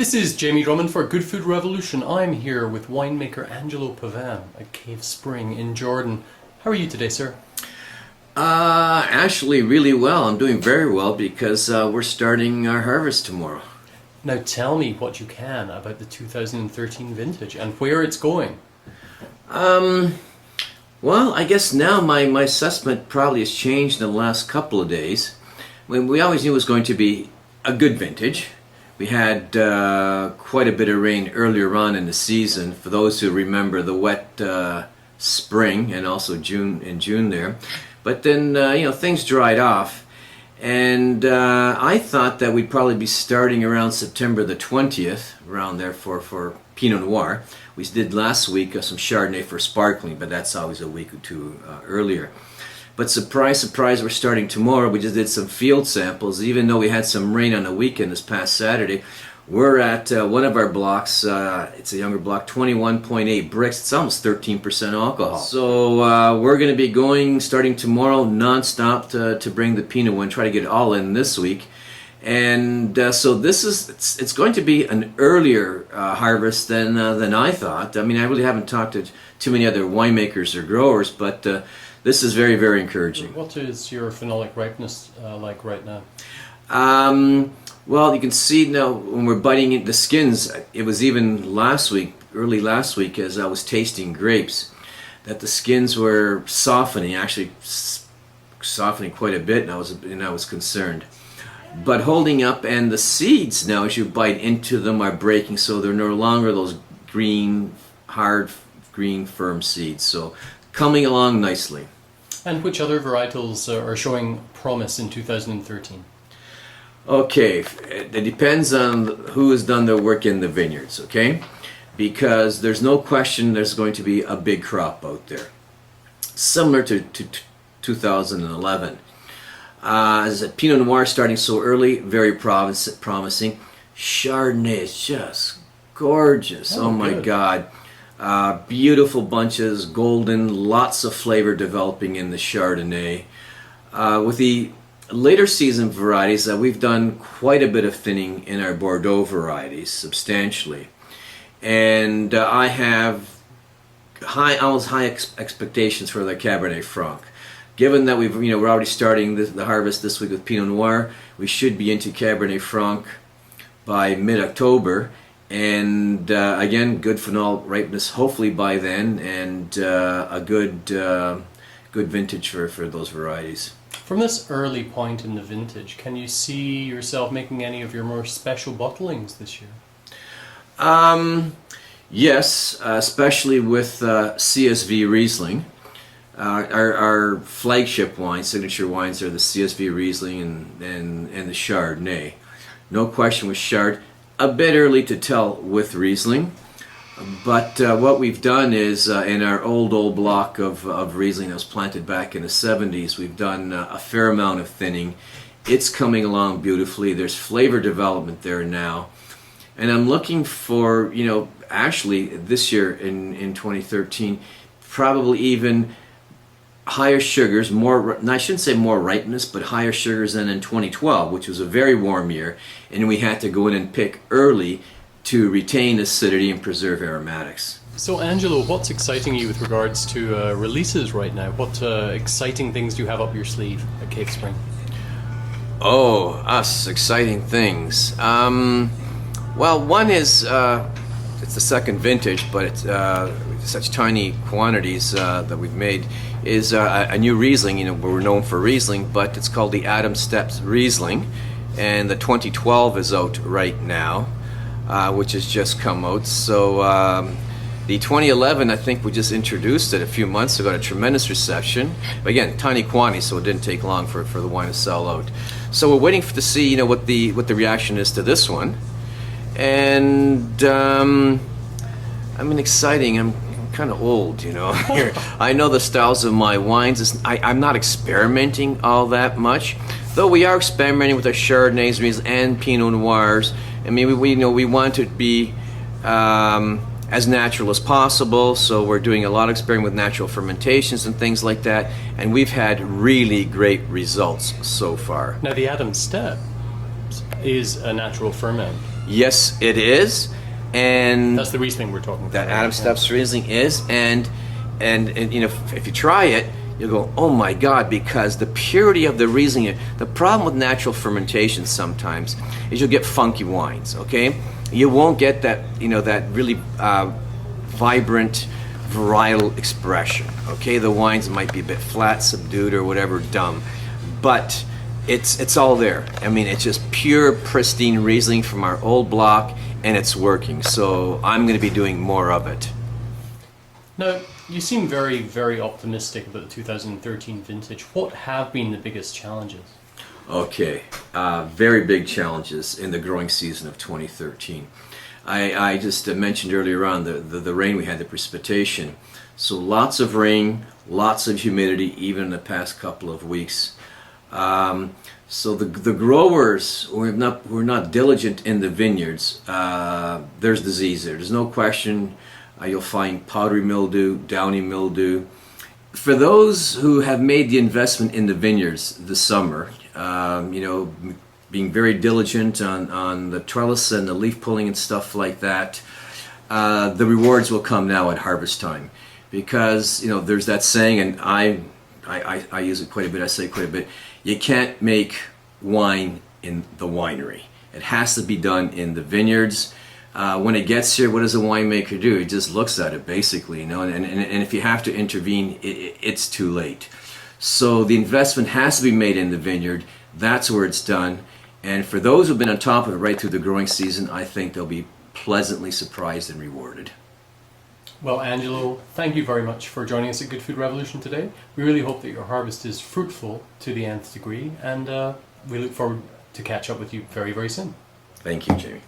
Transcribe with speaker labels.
Speaker 1: This is Jamie Drummond for Good Food Revolution. I'm here with winemaker Angelo Pavan at Cave Spring in Jordan. How are you today, sir?
Speaker 2: Actually really well. I'm doing very well because we're starting our harvest tomorrow.
Speaker 1: Now tell me what you can about the 2013 vintage and where it's going.
Speaker 2: Well, I guess now my assessment probably has changed in the last couple of days. We always knew it was going to be a good vintage. We had quite a bit of rain earlier on in the season. For those who remember the wet spring and also June there. But then, things dried off. And I thought that we'd probably be starting around September the 20th, around there for Pinot Noir. We did last week some Chardonnay for sparkling, but that's always a week or two earlier. But surprise, surprise, we're starting tomorrow. We just did some field samples. Even though we had some rain on the weekend this past Saturday, we're at one of our blocks, it's a younger block, 21.8 bricks. It's almost 13% alcohol. So we're going to be going, starting tomorrow, non-stop to bring the Pinot and try to get it all in this week. And so it's going to be an earlier harvest than I thought. I mean, I really haven't talked to too many other winemakers or growers, but this is very, very encouraging.
Speaker 1: What is your phenolic ripeness like right now?
Speaker 2: Well, you can see now when we're biting into the skins, it was even early last week, as I was tasting grapes, that the skins were softening, actually softening quite a bit, and I was concerned. But holding up, and the seeds now, as you bite into them, are breaking, so they're no longer those green, hard, green, firm seeds. So coming along nicely.
Speaker 1: And which other varietals are showing promise in 2013?
Speaker 2: Okay, it depends on who has done their work in the vineyards, okay? Because there's no question there's going to be a big crop out there. Similar to 2011. As a Pinot Noir starting so early, very promising. Chardonnay is just gorgeous. Oh my
Speaker 1: good.
Speaker 2: God. Beautiful bunches, golden, lots of flavor developing in the Chardonnay. With the later season varieties, we've done quite a bit of thinning in our Bordeaux varieties, substantially. And I have almost high expectations for the Cabernet Franc. Given that we're already starting the harvest this week with Pinot Noir, we should be into Cabernet Franc by mid-October. And again, good phenol ripeness hopefully by then, and a good vintage for those varieties.
Speaker 1: From this early point in the vintage, can you see yourself making any of your more special bottlings this year?
Speaker 2: Yes, especially with CSV Riesling. Our flagship wines, signature wines, are the CSV Riesling and the Chardonnay. No question with Chard. A bit early to tell with Riesling, but what we've done is in our old block of Riesling that was planted back in the 70s, we've done a fair amount of thinning. It's coming along beautifully. There's flavor development there now, and I'm looking for, actually this year in 2013, probably even higher sugars, I shouldn't say more ripeness, but higher sugars than in 2012, which was a very warm year, and we had to go in and pick early to retain acidity and preserve aromatics.
Speaker 1: So Angelo, what's exciting you with regards to releases right now? What exciting things do you have up your sleeve at Cave Spring?
Speaker 2: Oh, exciting things. Well, one is, it's the second vintage, but it's such tiny quantities that we've made, is a new Riesling. We're known for Riesling, but it's called the Adam Steps Riesling, and the 2012 is out right now, which has just come out. So the 2011, I think we just introduced it a few months ago, got a tremendous reception. But again, tiny quantity, so it didn't take long for the wine to sell out. So we're waiting to see, what the reaction is to this one. And exciting. I'm kind of old, I know the styles of my wines. I'm not experimenting all that much, though we are experimenting with our Chardonnays, Riesling, and Pinot Noirs. I mean, we want to be as natural as possible, so we're doing a lot of experimenting with natural fermentations and things like that, and we've had really great results so far.
Speaker 1: Now the Adam Step is a natural ferment.
Speaker 2: Yes, it is. And
Speaker 1: That's the Riesling we're talking about.
Speaker 2: that
Speaker 1: right?
Speaker 2: Adam Stubbs Riesling is, and you know, if you try it, you'll go, oh my God, because the purity of the Riesling. The problem with natural fermentation sometimes is you'll get funky wines. Okay, you won't get that, you know, that really vibrant varietal expression. Okay, the wines might be a bit flat, subdued, or whatever, dumb, but it's all there. I mean, it's just pure, pristine Riesling from our old block, and it's working. So I'm going to be doing more of it.
Speaker 1: Now, you seem very, very optimistic about the 2013 vintage. What have been the biggest challenges?
Speaker 2: Okay, very big challenges in the growing season of 2013. I just mentioned earlier on the rain we had, the precipitation. So lots of rain, lots of humidity, even in the past couple of weeks. So the growers were not diligent in the vineyards. There's disease there. There's no question. You'll find powdery mildew, downy mildew. For those who have made the investment in the vineyards this summer, you know, being very diligent on the trellis and the leaf pulling and stuff like that, the rewards will come now at harvest time. Because, you know, there's that saying, and I use it quite a bit, I say it quite a bit, you can't make wine in the winery. It has to be done in the vineyards. When it gets here, what does a winemaker do? He just looks at it, basically, you know, and if you have to intervene, it's too late. So the investment has to be made in the vineyard. That's where it's done. And for those who've been on top of it right through the growing season, I think they'll be pleasantly surprised and rewarded.
Speaker 1: Well, Angelo, thank you very much for joining us at Good Food Revolution today. We really hope that your harvest is fruitful to the nth degree, and we look forward to catch up with you very, very soon.
Speaker 2: Thank you, Jamie.